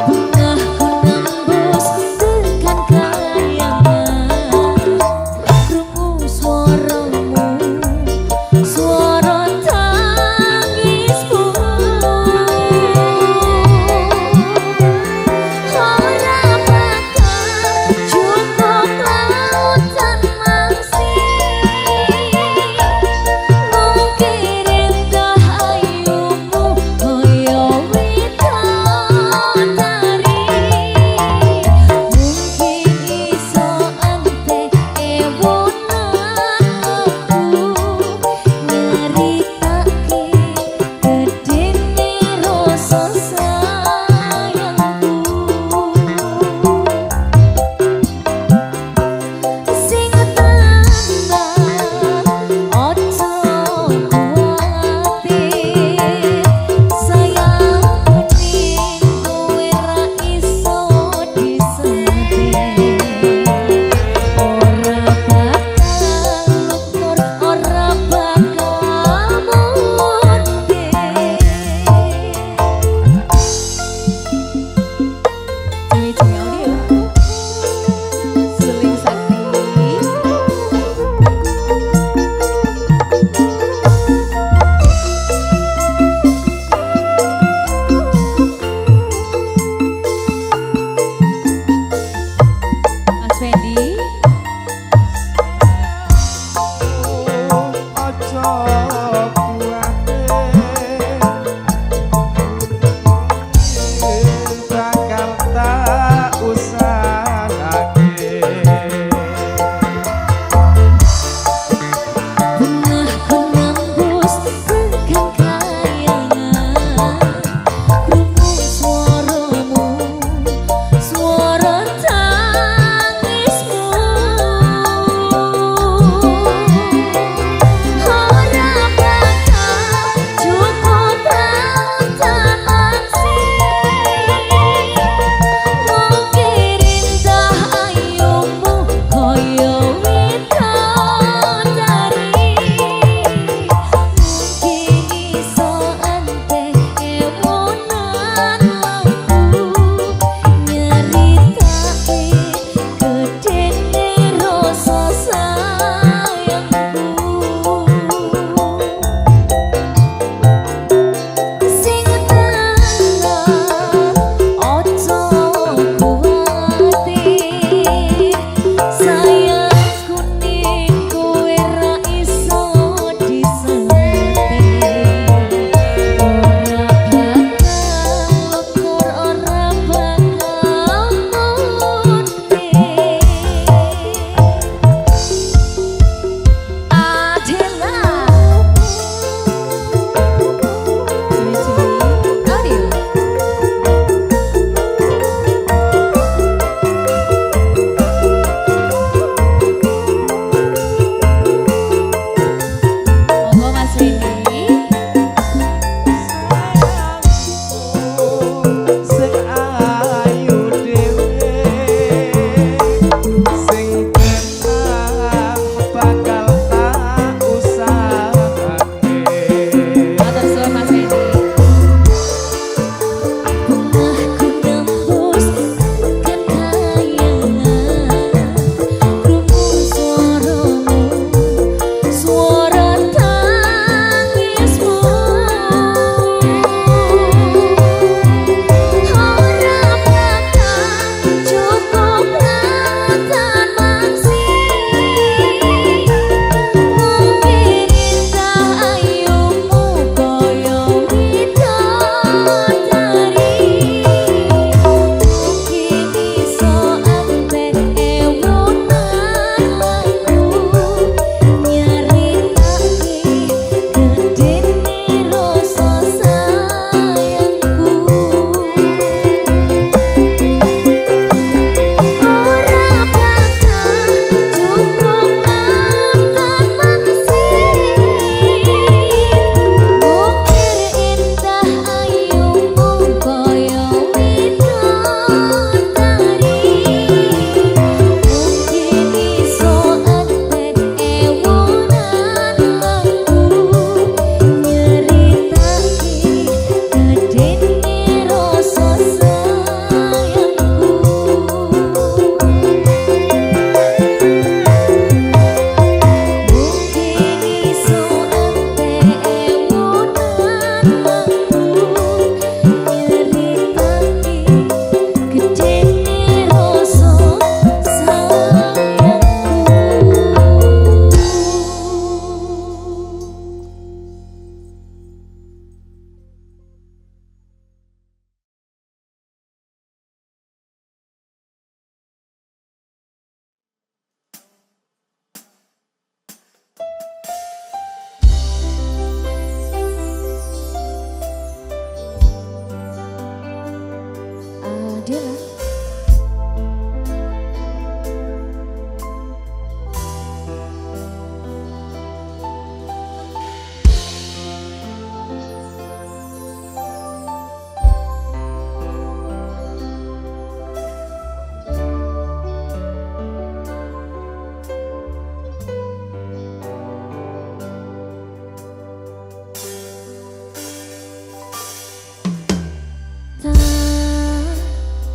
Bunga ku nembus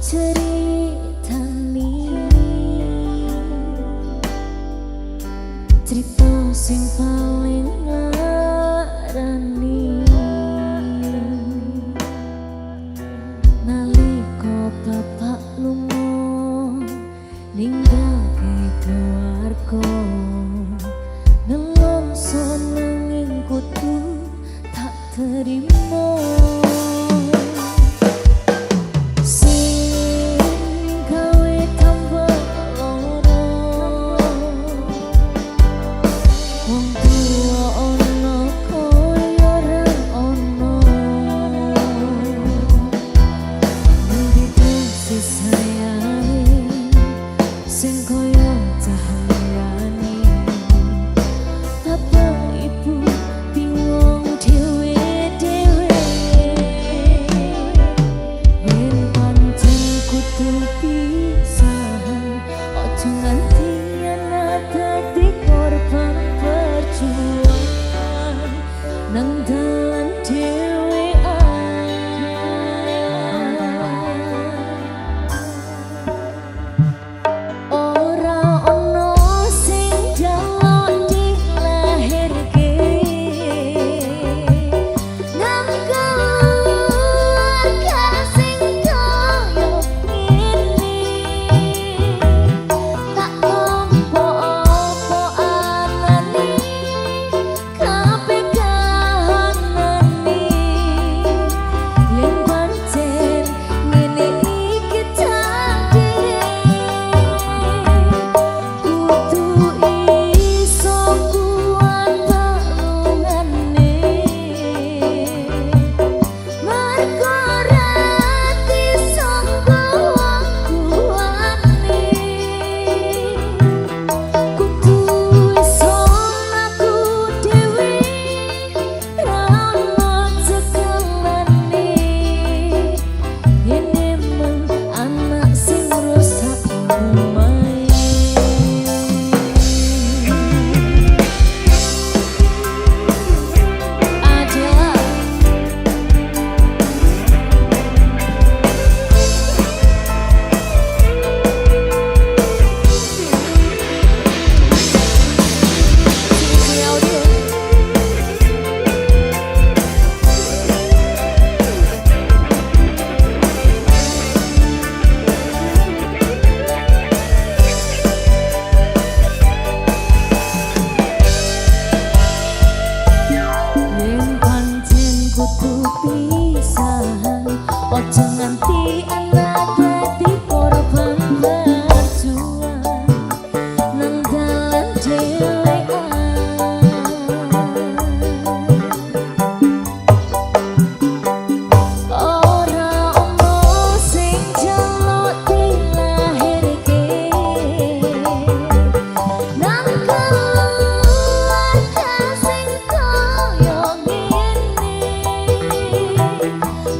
ceritani cerita sing paling ngarani nalika bapak lunga ninggake keluarga nelongso nanging kudu tak terima.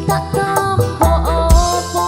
Tak tampo apa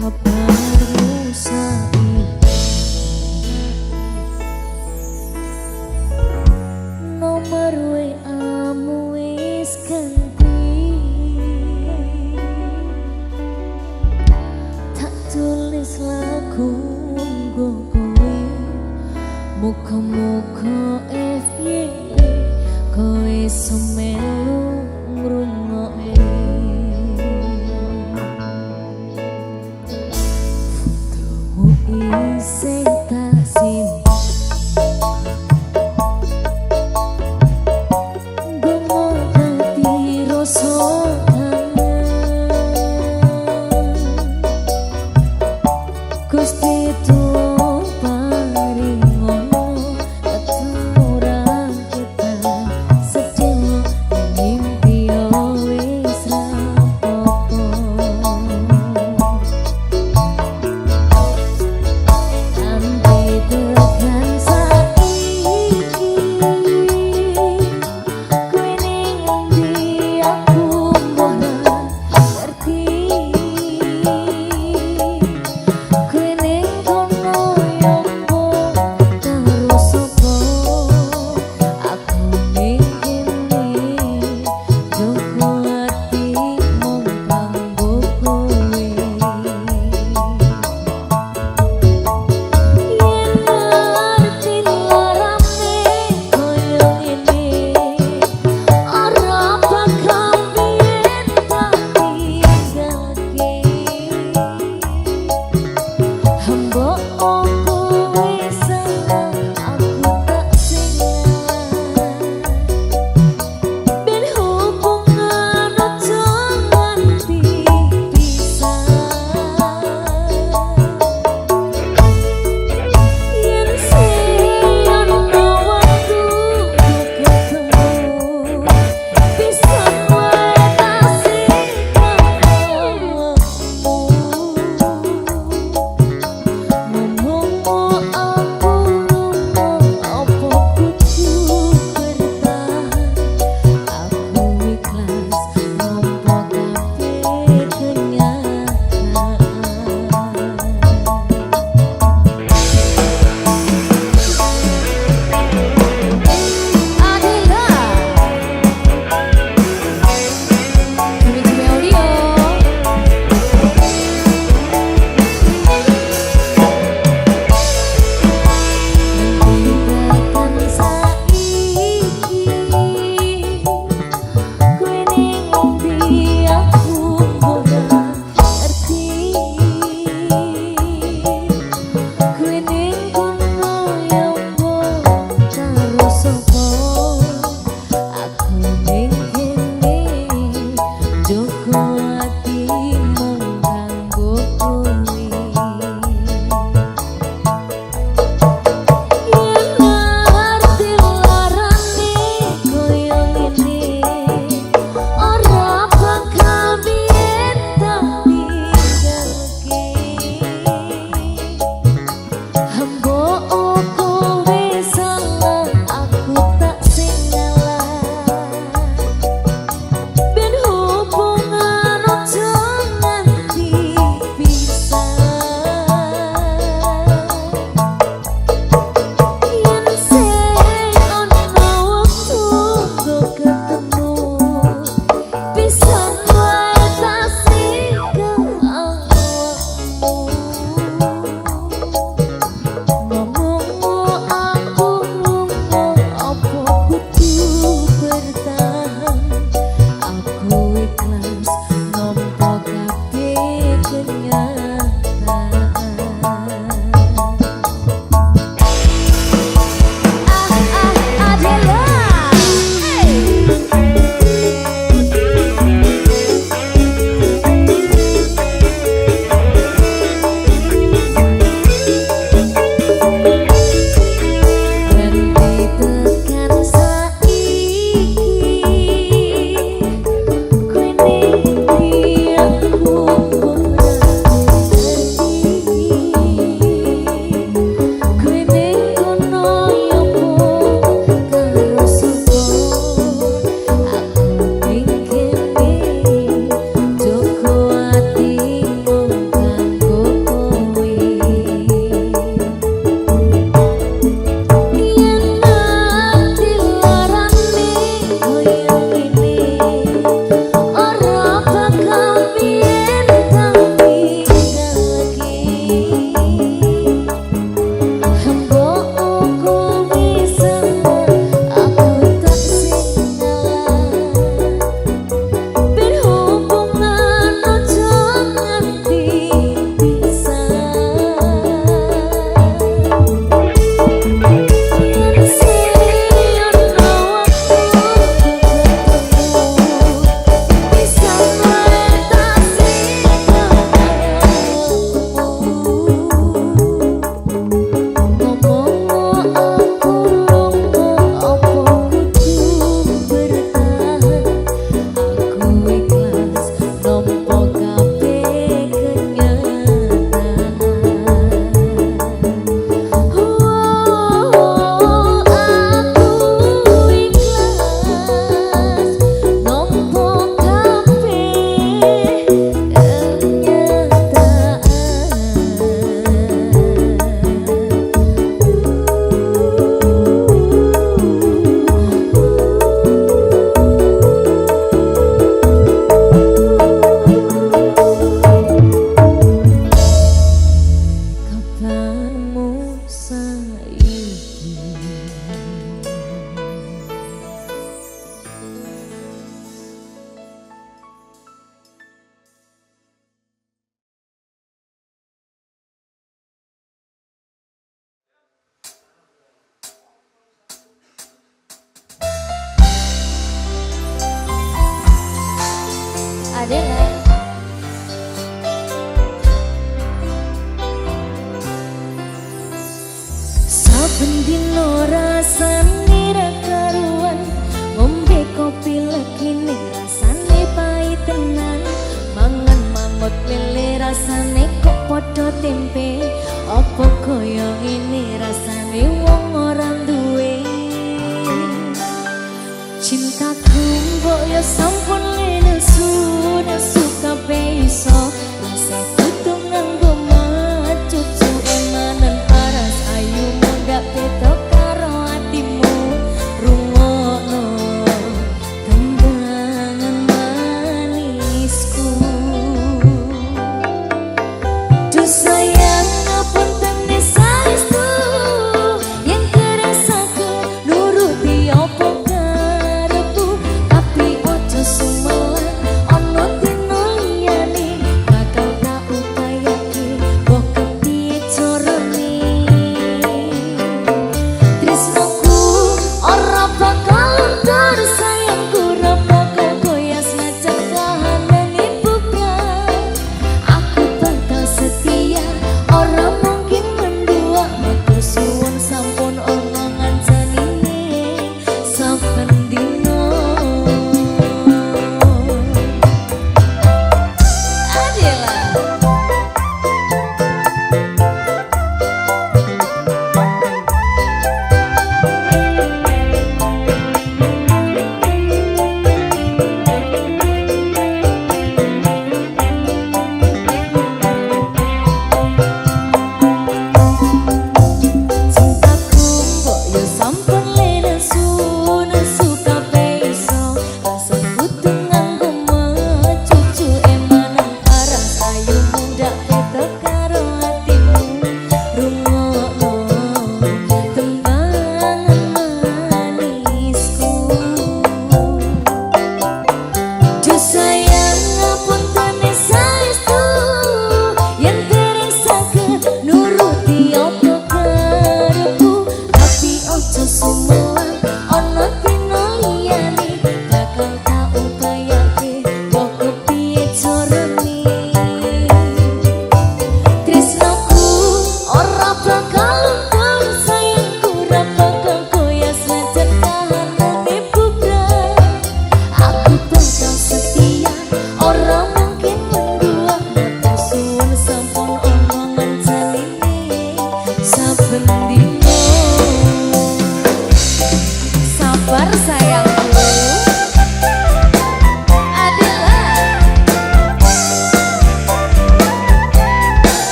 kabarmu saiki nomor WA-mu wis ganti tak tulis lagu nggo kowe muga-muga FYP kowe semelu ngrungokne isih tak simpen gomo dadi rasa Gusti tuwa paringono ketemu ra kita sedih mimpi wis ra apa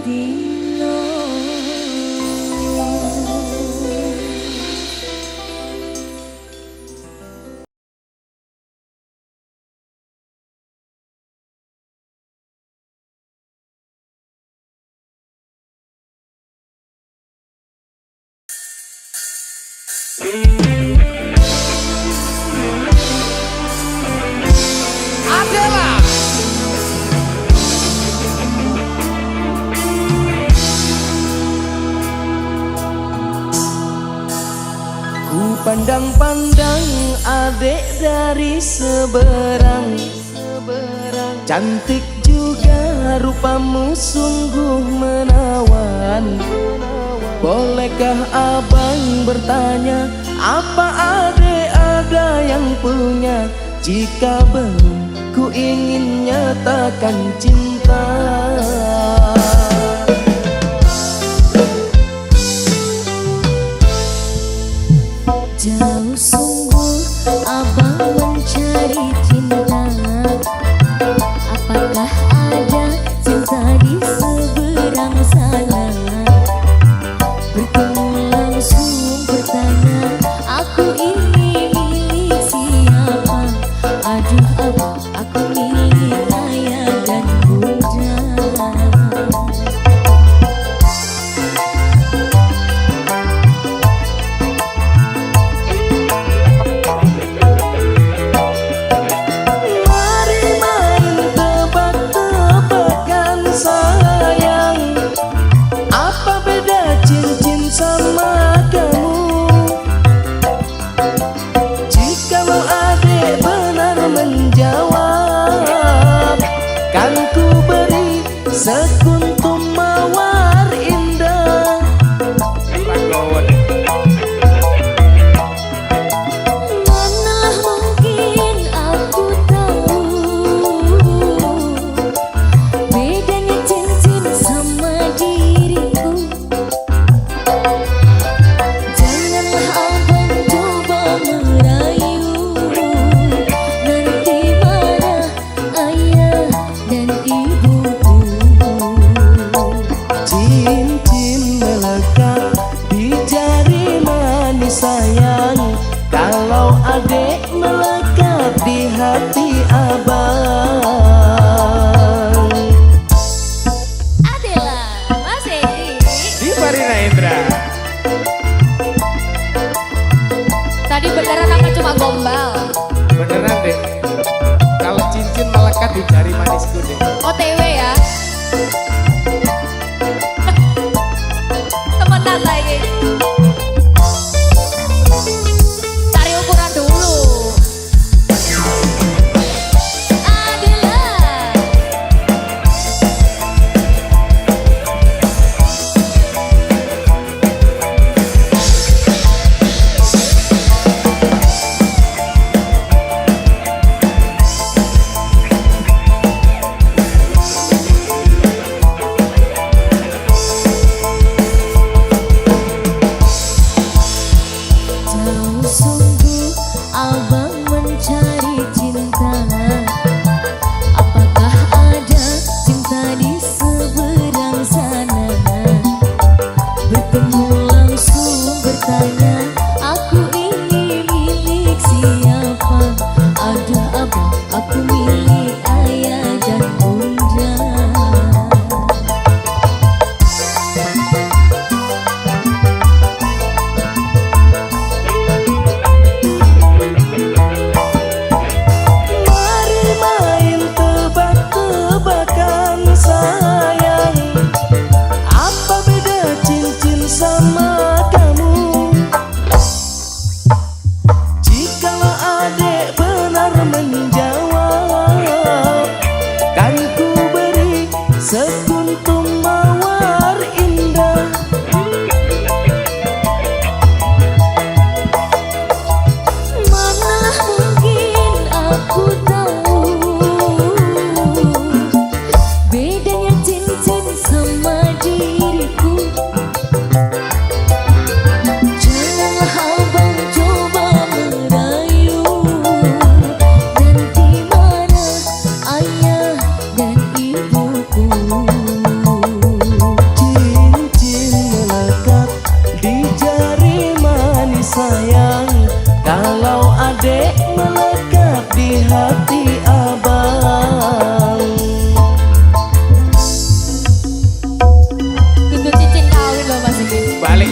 dino. Adalah ku pandang-pandang adek dari seberang, cantik juga rupamu sungguh menawan. Bolehkah abang bertanya, apa adek ada yang punya? Jika belum, ku ingin nyatakan cinta. Jauh sungguh abang mencari cinta. Apakah ada cinta di seberang sana? Bertemu langsung bertanya, aku ini milik siapa? Aduh abang, aku milik ayah dan bunda. Sekuntum mawar indah. Manalah mungkin aku tahu bedanya cincin sama diriku. Janganlah abang coba merayu, nanti marah ayah dan ibu. Cincin melekat di jari manis sayang, kalau adek melekat di hati abang. Adalah Mas Edi Di Farina Indra. tadi beneran apa cuma gombal? Beneran deh, kalau cincin melekat di jari manisku deh. OTW ya. Temenan lagi. Cari ukuran dulu. Adalah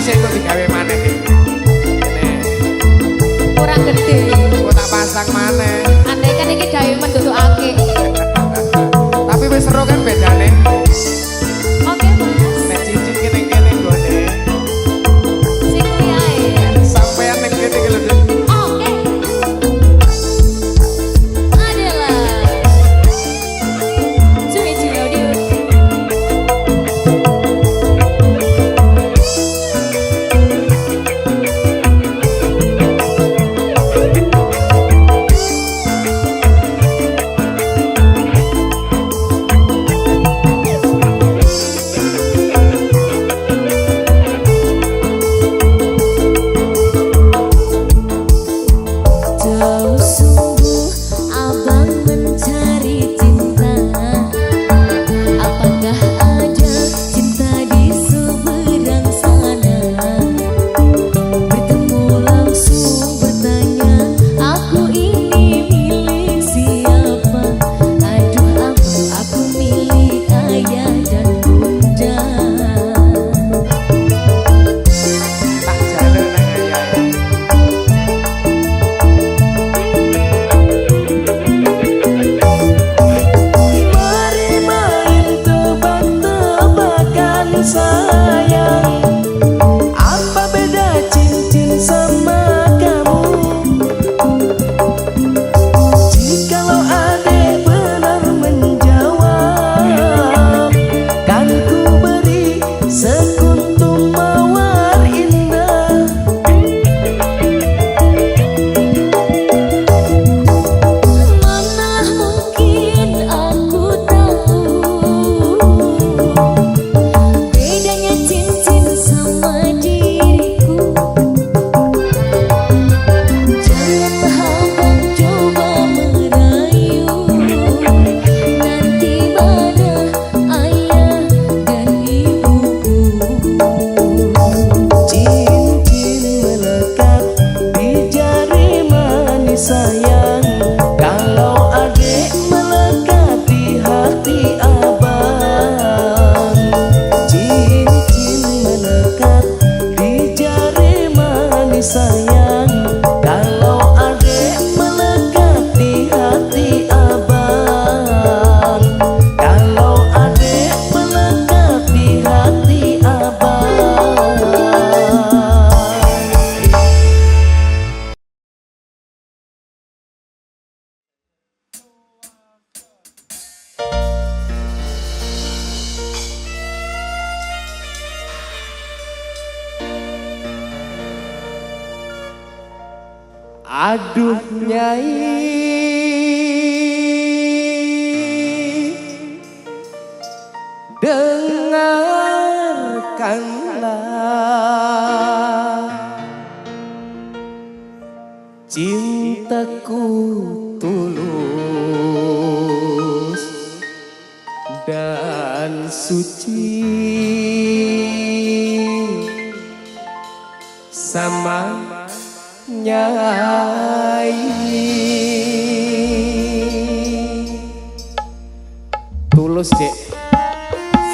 sik kok digawe maneh iki. Ini Kurang gede. kok tak pasang maneh. Andai kan iki gawe mendudukake. Tapi wis seru kan bedane. Oke, Mas. Nek cincin kene-kene nggone. Sing liyae. Sampeyan ning kene iki lho. Oke. Adalah Suici Audio. Jauh sungguh abang mencari cinta. Apakah ada cinta di seberang sana? Bertemu langsung bertanya, aku ini milik siapa? Aduh aku milik ayah dan bunda. Tak jaluk nang ayah. Mari main tebak-tebakan sayang, apa beda cincin sama kamu? Jikalau adek benar menjawab, kan ku beri sekuntum mawar indah. Mana mungkin aku tahu bedanya cincin sama diriku. Janganlah abang coba merayu, nanti mana ayah dan ibuku. Cincin melekat di jari manis sayang, kalau adek melekat di hati abang. Cincin melekat di jari manis sayang, kalau adek melekat di hati abang. Kalau adek melekat di hati abang. Aduh nyai, dengarkanlah cintaku tulus dan suci sama Nyai. Tulus dek.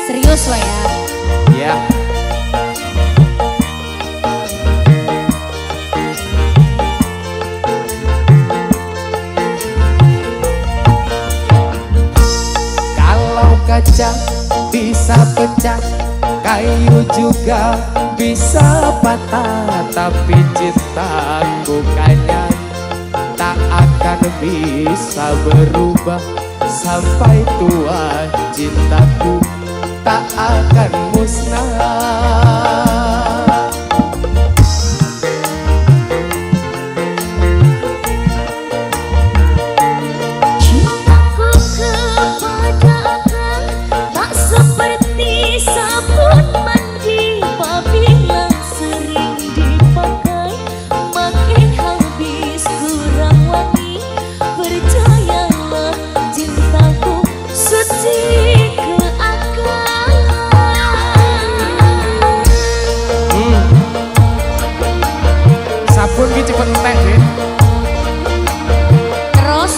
Serius lo ya? Ya. Kalau kaca bisa pecah, kayu juga bisa patah, tapi cintaku kayaknya tak akan bisa berubah sampai tua. Cintaku tak akan musnah. Cintaku kepada akang tak seperti sabun mandi, apabila sering dipakai makin habis kurang wangi. Percayalah cintaku suci ke akang. Sabun ki cepet entek deh. Terus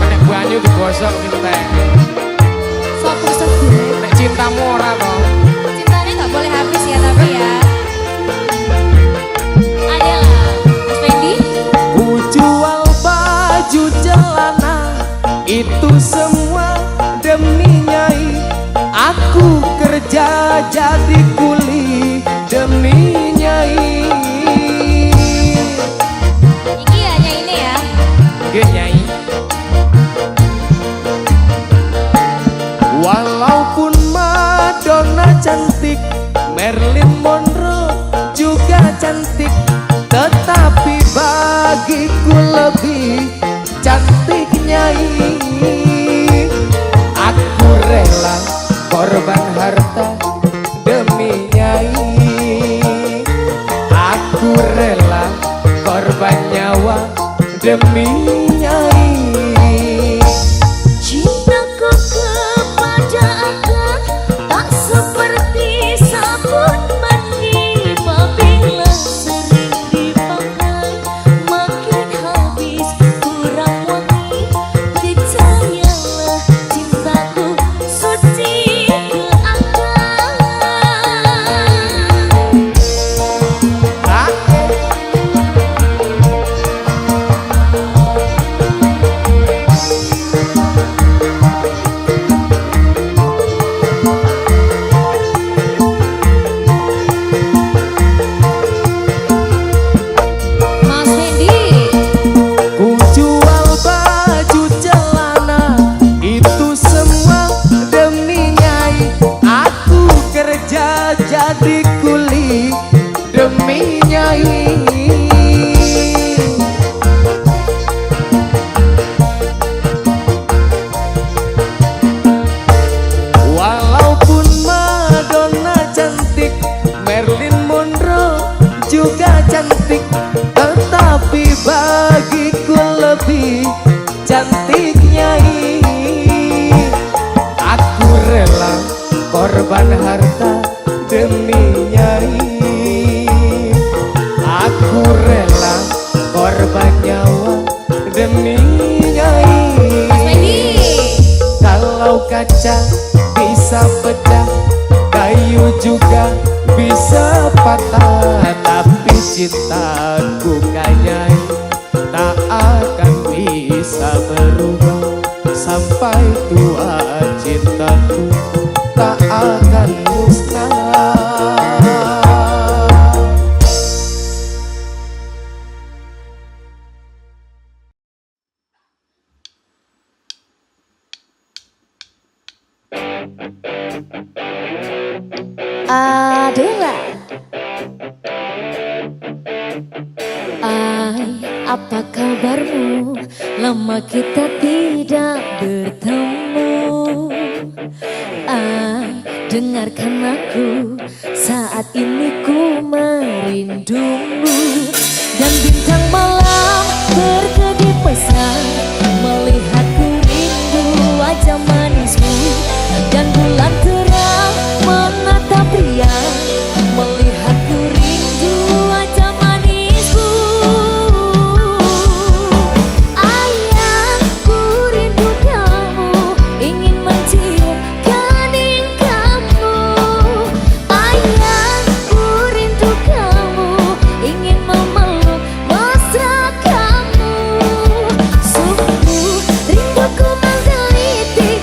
Nek banyu digosok ki entek. sopo sebut Nek cintamu ora toh. cintanya gak cantik, Marilyn Monroe juga cantik, tetapi bagiku lebih cantik Nyai. Aku rela korban harta demi Nyai. Aku rela korban nyawa demi Nyai. Cintaku kepada Akang tak seperti sabun mandi, apabila sering dipakai makin habis kurang wangi. Percayalah cintaku suci ke Akang. Mas Fendi, Ku jual baju celana itu semua demi Nyai. Aku kerja jadi kuli demi Nyai. Walaupun Madonna cantik, Marilyn Monroe juga cantik, tetapi bagiku lebih cantik Nyai. Aku rela korban harta demi Nyai. Aku rela korban nyawa demi Nyai. Mas Fendi. Kalau kaca bisa pecah, kayu juga bisa patah, tapi cintaku ke Nyai tak akan bisa berubah. Sampai tua cintaku tak akan musnah. Adalah apa kabarmu? Lama kita tidak bertemu. Dengarkan aku, saat ini ku merindumu. Dan bintang malam berkedip mesra melihatku rindu wajah manismu. Dan bulan terang menatap riang melihatku rindu wajah manismu. Ayahku rindu kamu, ingin mencium kening kamu. Ayahku rindu kamu, ingin memeluk mesra kamu. Sungguh rinduku menggelitik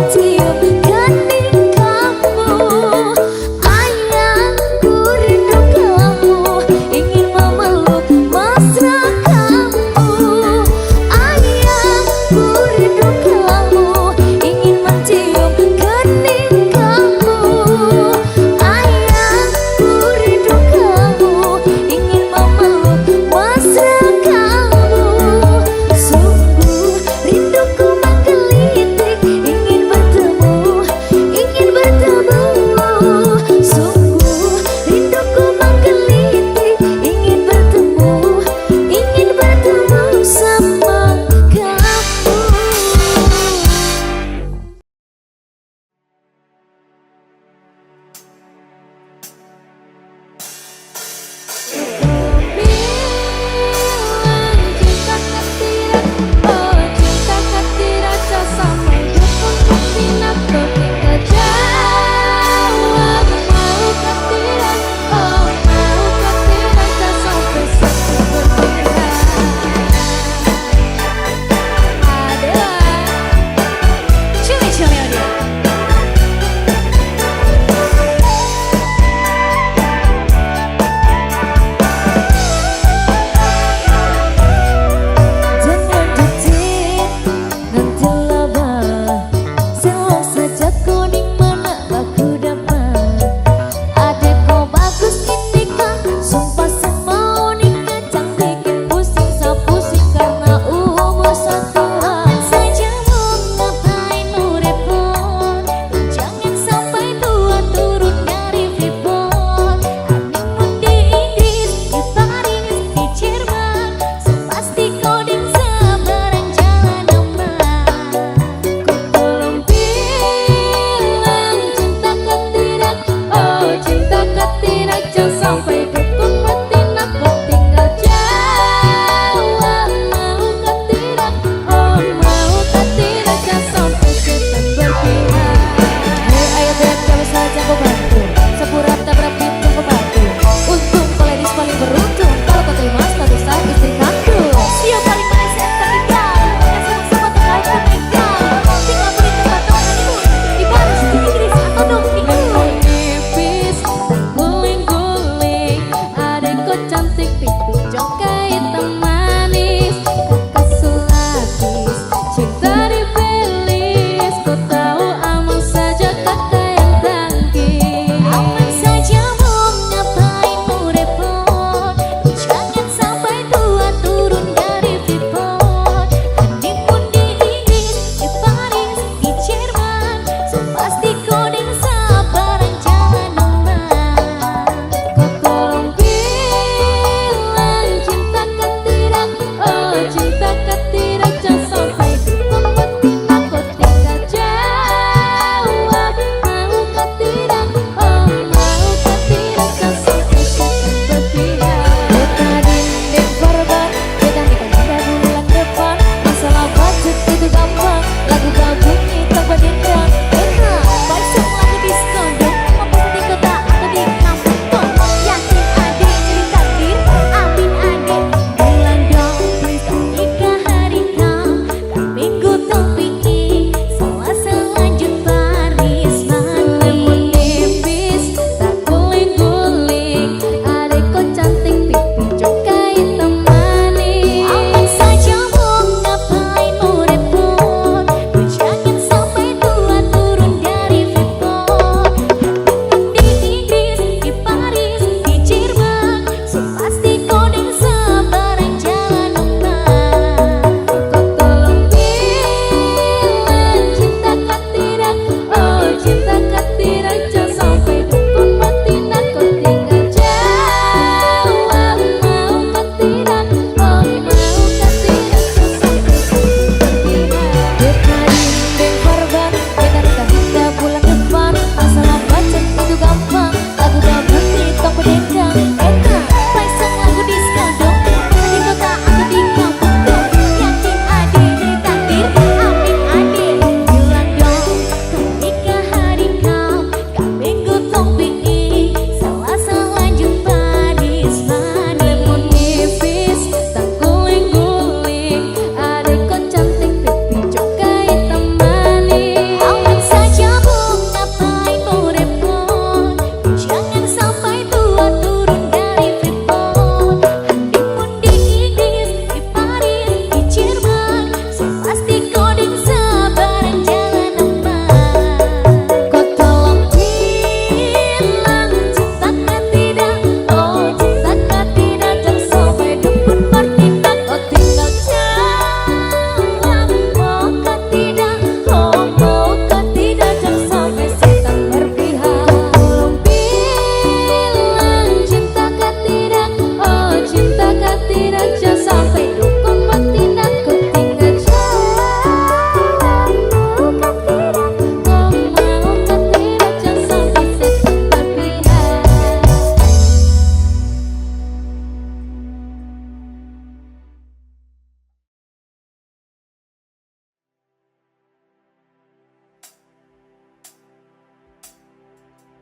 mencium kening kamu. Ayahku rindu kamu, ingin memeluk mesra kamu. Ayahku rindu kamu, ingin mencium kening kamu. Ayahku rindu kamu, ingin memeluk mesra kamu. Sungguh rinduku menggelitik, ingin bertemu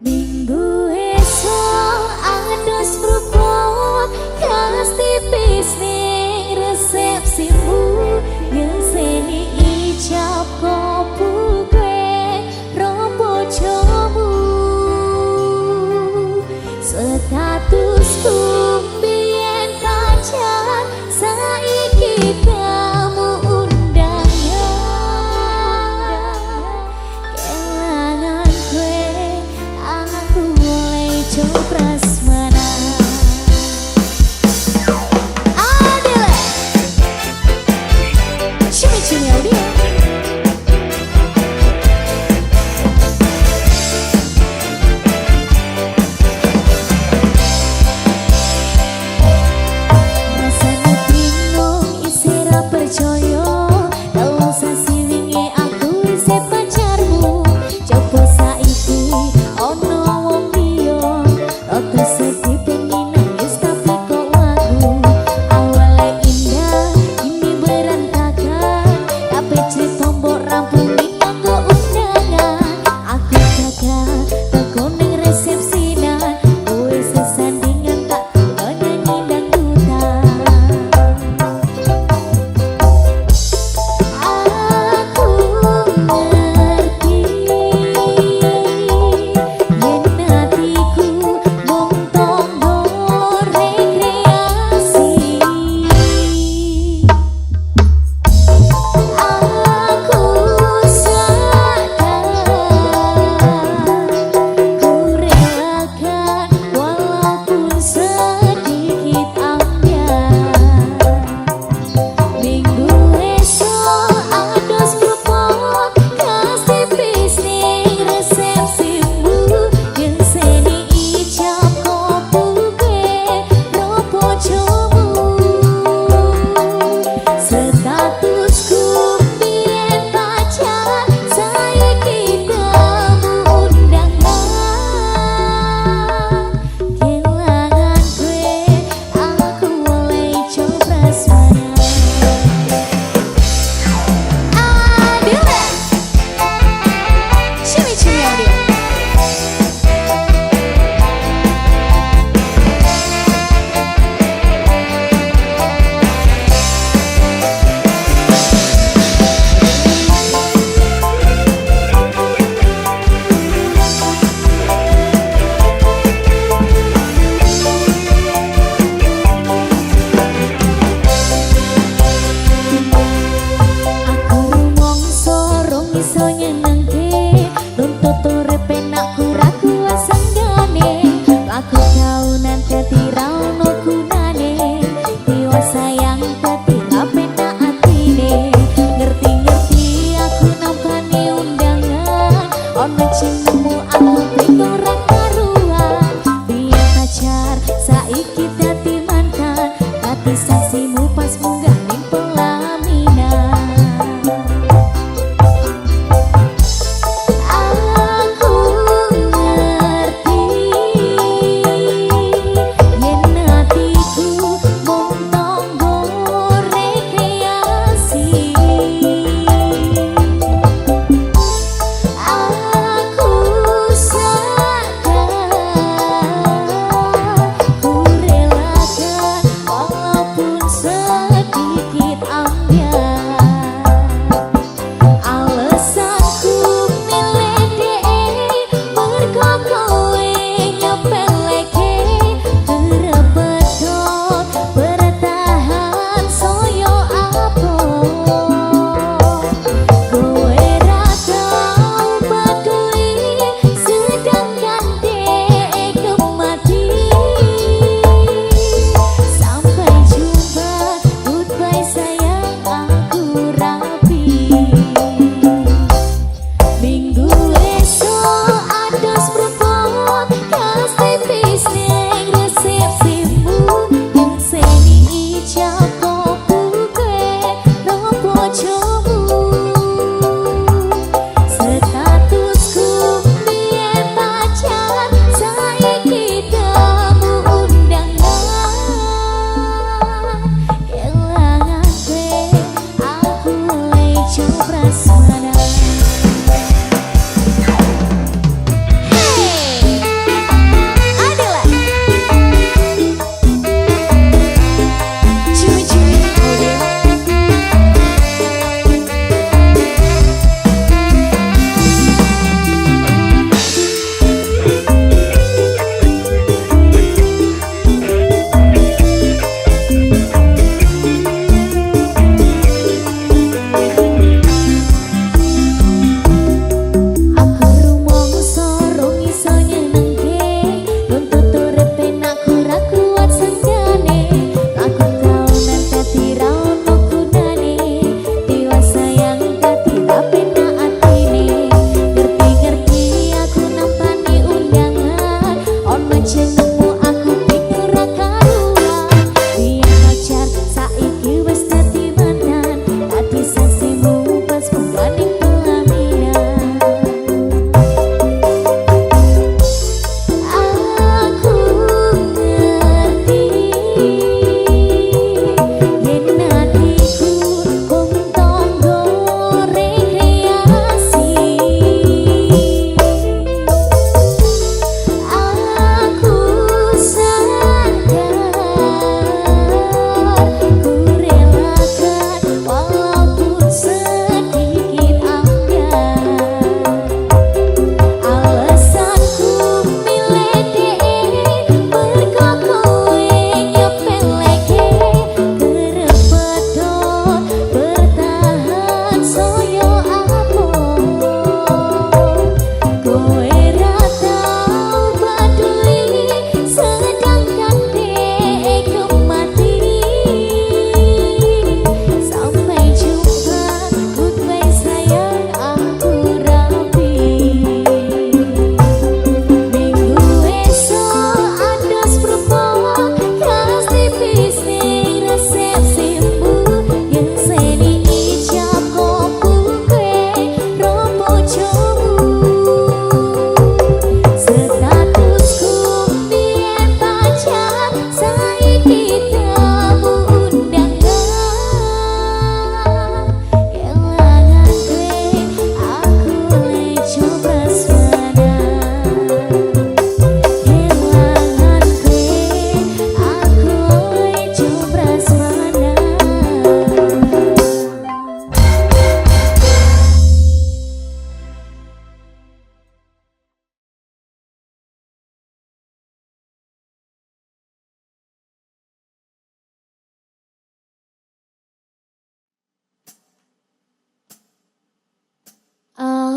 Minggu esok ados prupot kas tipis ning resepsimu ngeseni ijab kabul kowe rombo jomu status tumbiyen pacar saiki kamu undangan kelangan kowe aku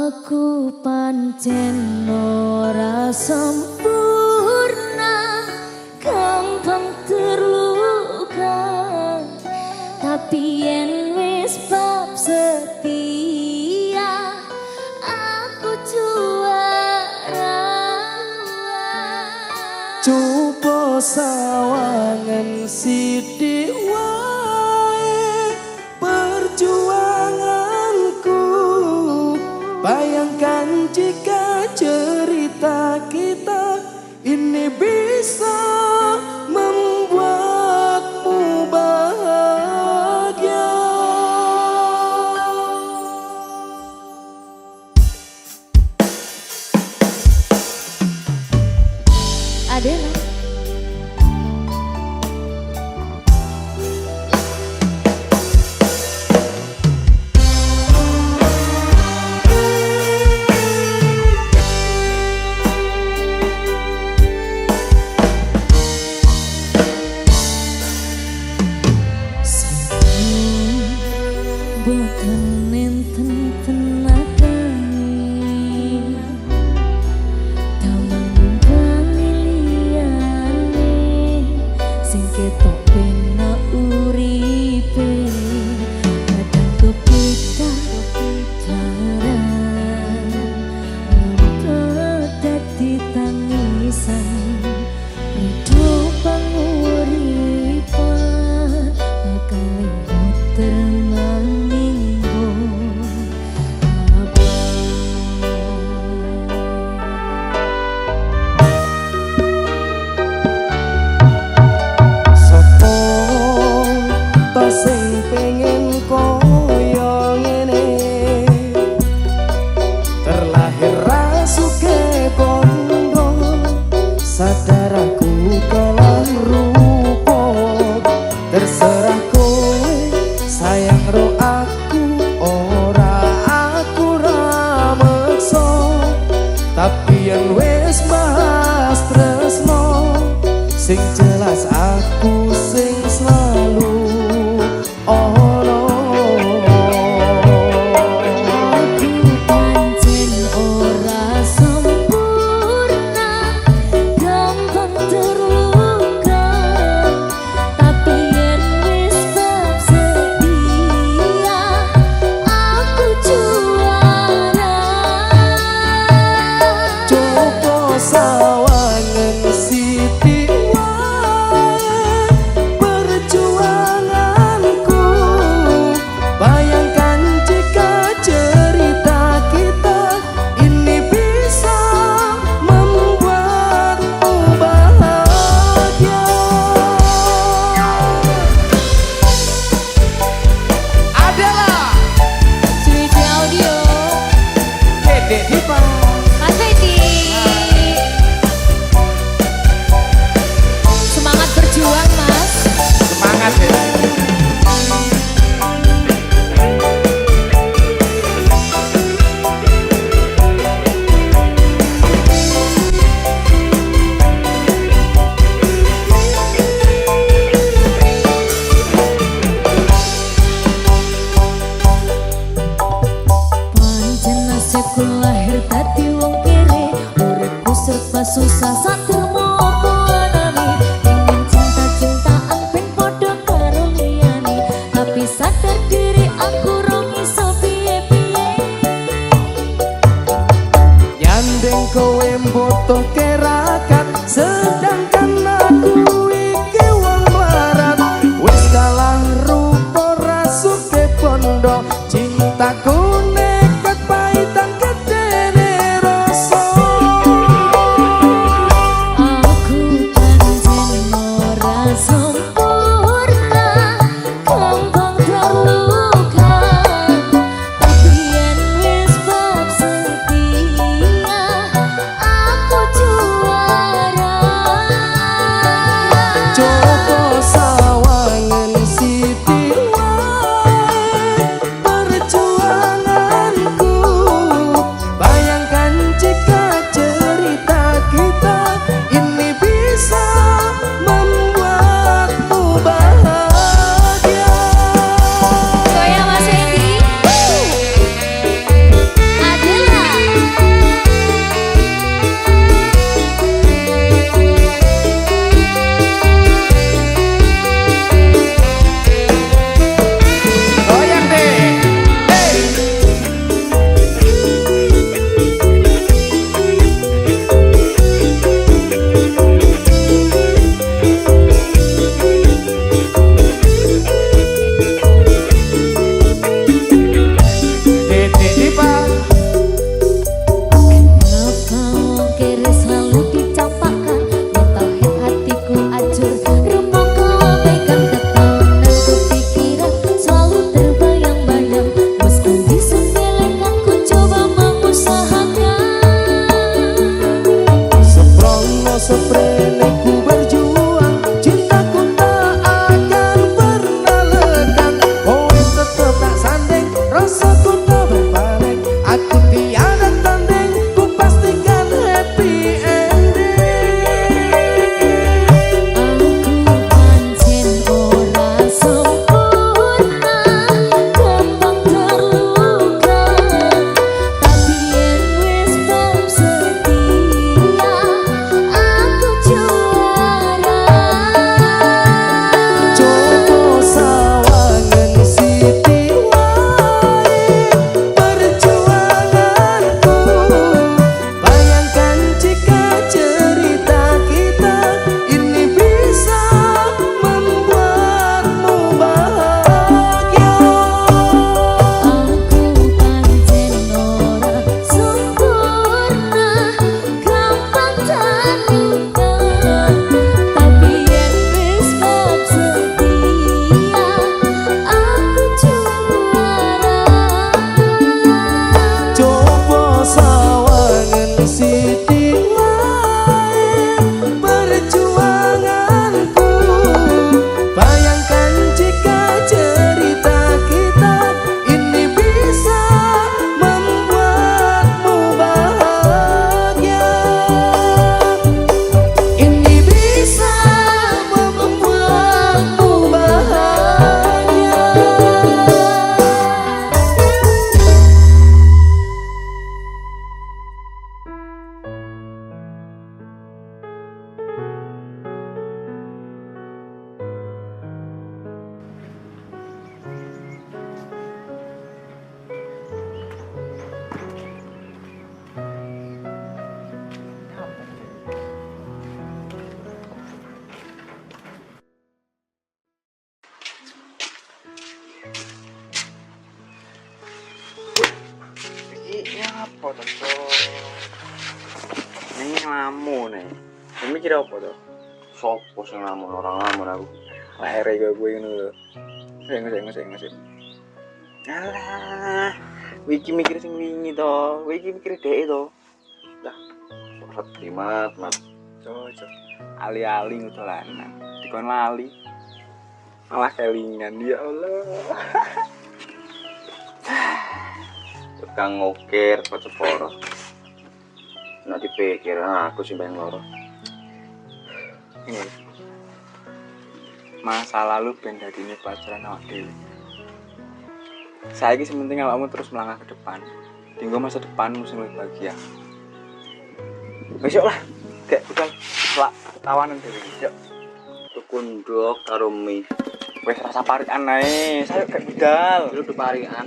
Aku pancen ora sempurna, gampang terluka, tapi yen wis bab setia aku juara. Coba sawangan sithik wae perjuanganku. Bayangkan jika cerita kita ini bisa membuatmu bahagia. Adela. Boten enten tenagane, taman liyane sing ketok penak uripe, kadang kepitak larang nuntut dadi tangisan. Ridho panguripan bakal sing pengen koyo ngene, terlahir rasuke bondo, sadar aku kalah rupa. Terserah kowe sayang ro aku, ora aku ra meksa, tapi yen wis bahas tresno, sing jelas aku sing selalu ono. Aku pancen ora sempurna, gampang terluka, tapi yen wis bab setia aku juara. Coba sawangan sithik wae perjuanganku. Bayangkan jika cerita kita ini bisa membuatmu bahagia. Adalah Suite Audio, Dede Dipa. Mas Fedi. Semangat berjuang, Mas. Semangat ya. Pancen nasibku lahir dadi wong kere, uripku serba susah satermo apa anane. Ingin cinta-cintaan ben padha karo liyane, tapi sadar diri aku rong iso piye-piye. Nyandeng kowe mbutuh kerakat, sedangkan aku iki wong melarat. Wis kalah rupa rasuke bondo, cintaku nekat paitan gedene rasa. Aku pancen ora sempurna, gampang terluka, tapi yen wis bab setia aku juara. Coba sawangan sithik wae perjuangan teko. Ning ngelamun nih. Kamu mikir apa tuh? Sopo sing ngelamun orang ngelamun aku. Lahir kayak gue ngono lho. Sing. Alah, wiki mikir sing wingi to, wiki mikir dhek to. Dah, reti mat. Cocok. Ali-ali ngutolanan. Dikon lali. Malah kelingan ya Allah. Tukang ngukir kok ceporo. Nek dipikir aku sing pengen loro. Ini. Masa lalu ben dadine pelajaran awak dhewe. Saiki sementing awakmu terus melangkah ke depan. Dinggo masa depanmu sing luwih bahagia. Besok lah. Gak bakal lak tawanan dhewe. Yuk. Tukunduk karo mie. Wes rasa parikan ae. Saya gak budal. Lu deparian.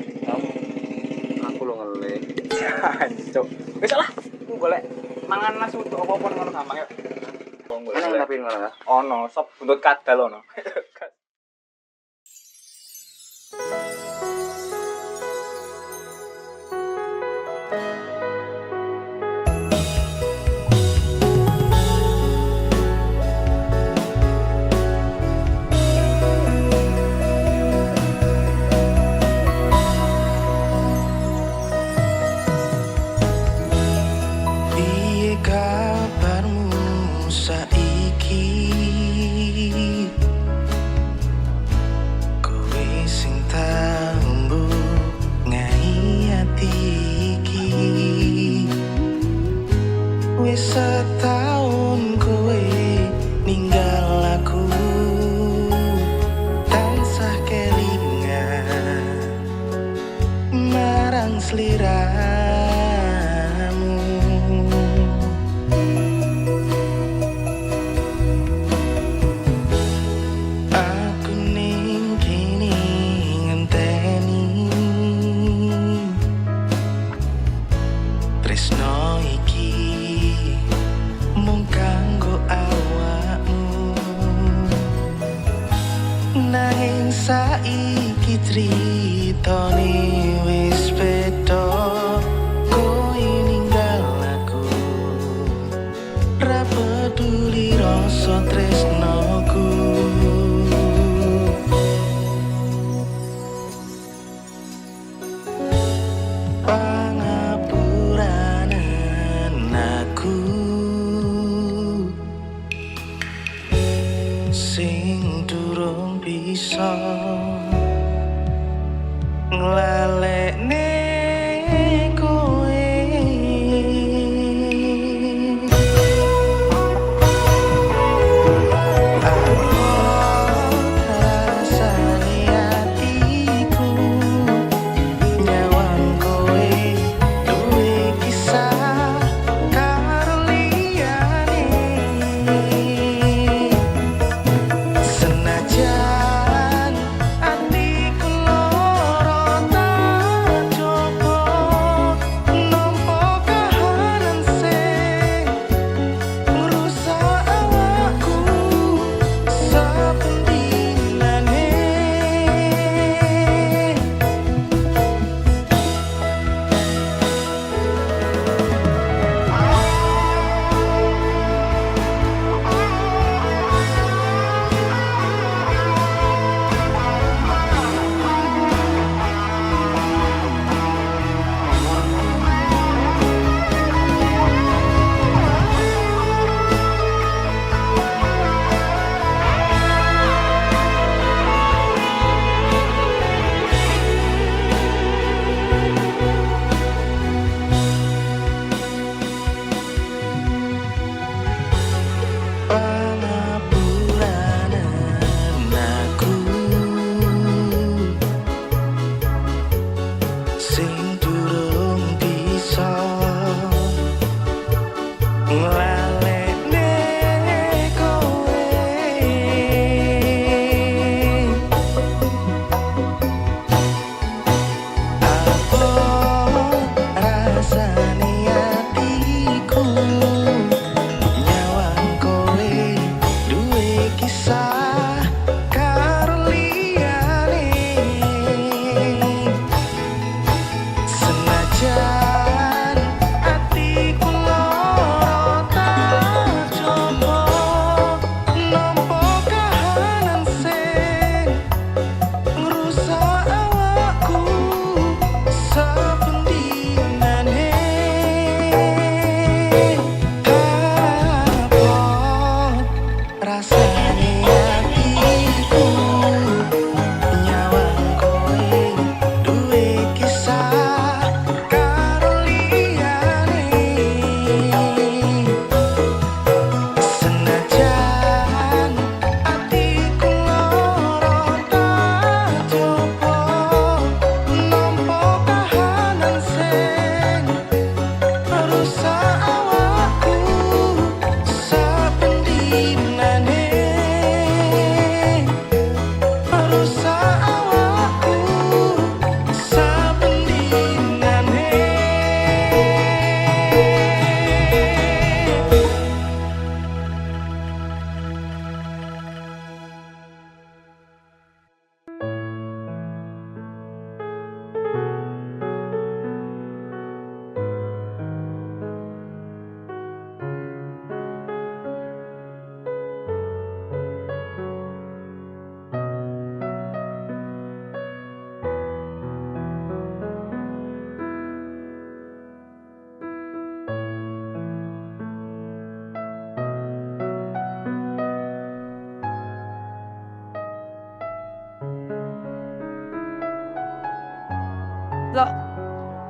Aku lo ngelih. Cuk. Besok lah. Aku golek mangan nasi untuk apa-apa ngono gampang yuk. Ana tapi ngono ya. Ono, sop buntut kadal ono. Piye kabarmu saiki? Kowe sing tambu ngai ati iki. Wis setahun kowe ninggal aku, tansah kelingan marang sliramu. Aku ning kene ngenteni tresno iki mung kanggo awakmu. Nanging saiki critane wis beda. Kowe ninggal aku, ra peduli rasa tresnoku. Pangapuranen aku sing durung bisa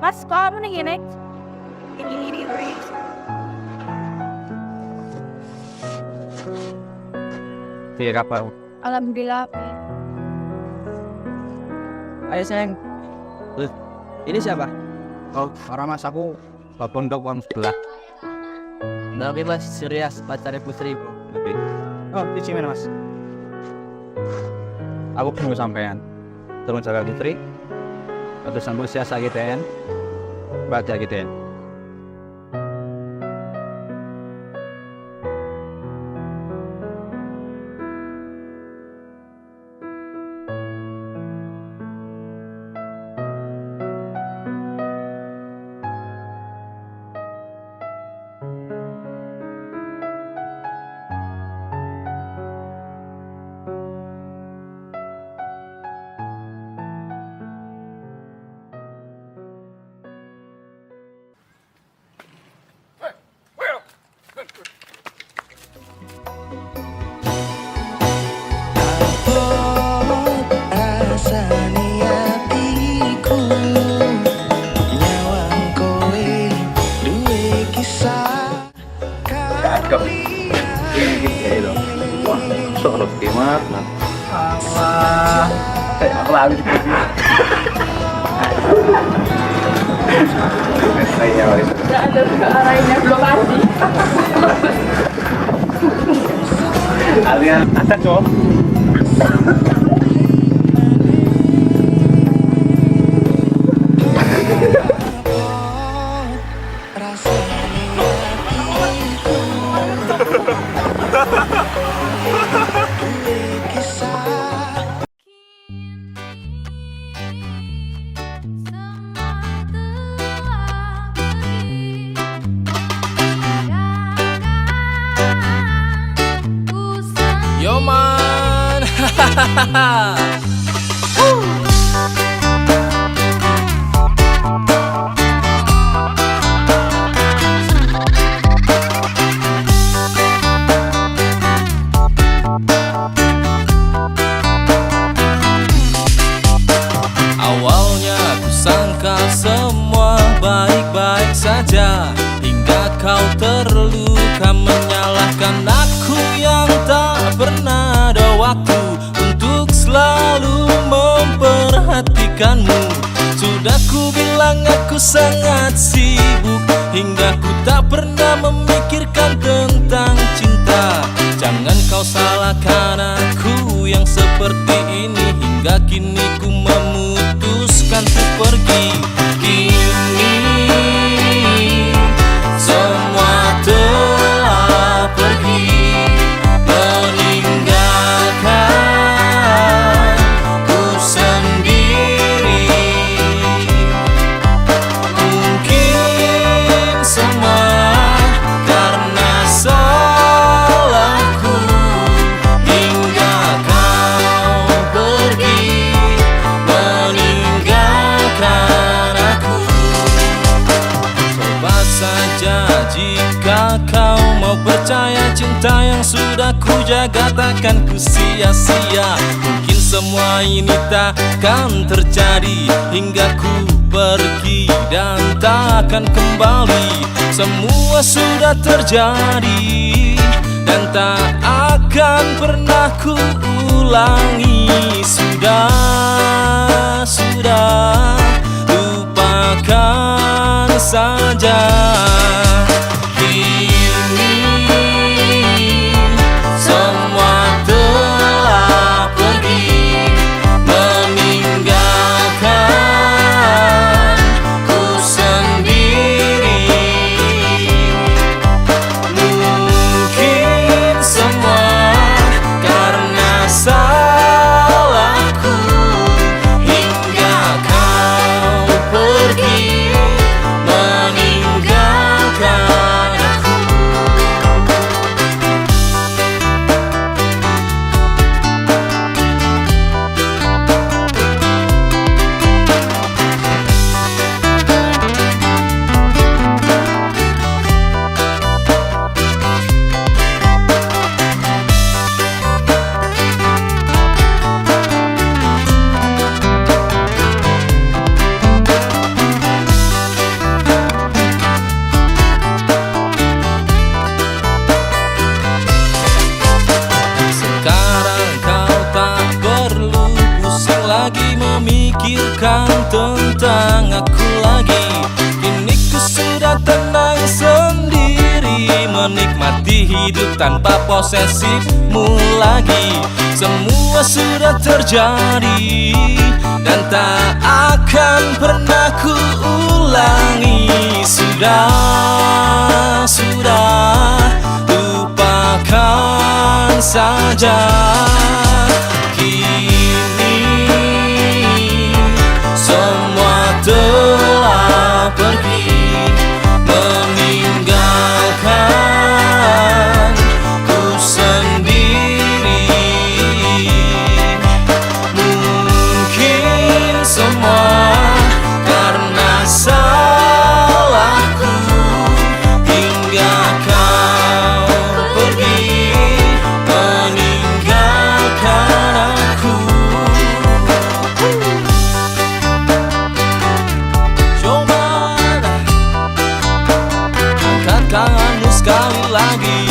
Mas, kok kamu nih gini? Ini. Iya apa? Alhamdulillah. Ayo sayang. Ini siapa? Oh, orang mas aku pondok orang sebelah. Tapi mas serius pacarnya Putri bro. Oh, di sini mas. Aku pengen sampean. Terus jaga Putri. Atau sambil siasa gitu baca gitu. Rasane atiku nyawang kowe duwe kisah Cakep. Ini loh. Wah, sorot gimana? Allah. Aku lagi di sini. Saya wis. Nggak ada ke arahnya belum mati. Alian ada cok. Yo man. Awalnya ku sangka semua baik-baik saja, hingga kau terluka menyalahkan aku yang tak pernah ada waktu untuk selalu memperhatikanmu. Sudah ku bilang aku sangat sibuk, hingga ku tak pernah memikirkan tentang cinta. Jangan kau salahkan aku yang seperti ini, hingga kini ku memutuskan untuk pergi. Kini semua telah pergi, meninggalkan ku sendiri. Mungkin semua karena salahku, hingga kau pergi meninggalkan aku. Coba saja jika kau mau percaya, cinta yang sudah ku jaga takkan ku sia-sia. Mungkin semua ini takkan terjadi, hingga ku pergi dan takkan kembali. Semua sudah terjadi dan tak akan pernah ku ulangi. Sudah, lupakan saja. Kini semua telah pergi, meninggalkan ku sendiri. Mungkin semua karena salahku, hingga kau pergi meninggalkan bukan tentang aku lagi. Kini ku sudah tenang sendiri, menikmati hidup tanpa posesifmu lagi. Semua sudah terjadi dan tak akan pernah ku ulangi. Sudah, lupakan saja. Kini semua telah pergi, meninggalkan ku sendiri. Mungkin semua karena salahku, hingga kau pergi meninggalkan aku. Coba angkat tanganmu sekali lagi.